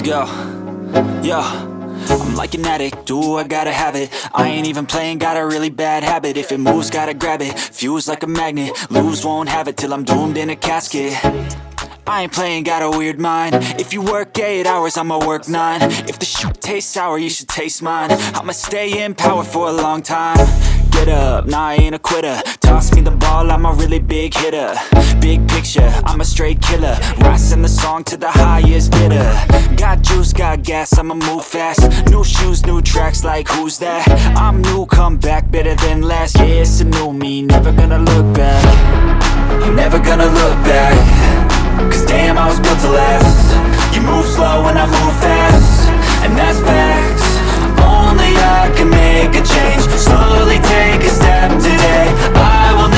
Let's go. Yo, I'm like an addict, do I gotta have it. I ain't even playing, got a really bad habit. If it moves, gotta grab it, fuse like a magnet. Lose, won't have it till I'm doomed in a casket. I ain't playing, got a weird mind. If you work 8 hours, I'ma work 9. If the shoot tastes sour, you should taste mine. I'ma stay in power for a long time. Get up, nah, I ain't a quitter. Toss me the ball, I'm a really big hitter. Big picture, I'm a straight killer. Rising the song to the highest bidder. Got juice, got gas, I'ma move fast. New shoes, new tracks, like who's that? I'm new, come back, better than last. Yeah, it's a new me, never gonna look back. I'm never gonna look back. Cause damn, I was built to last. You move slow and I move fast, and that's facts. Only I can make a change. Slowly take a step today. I will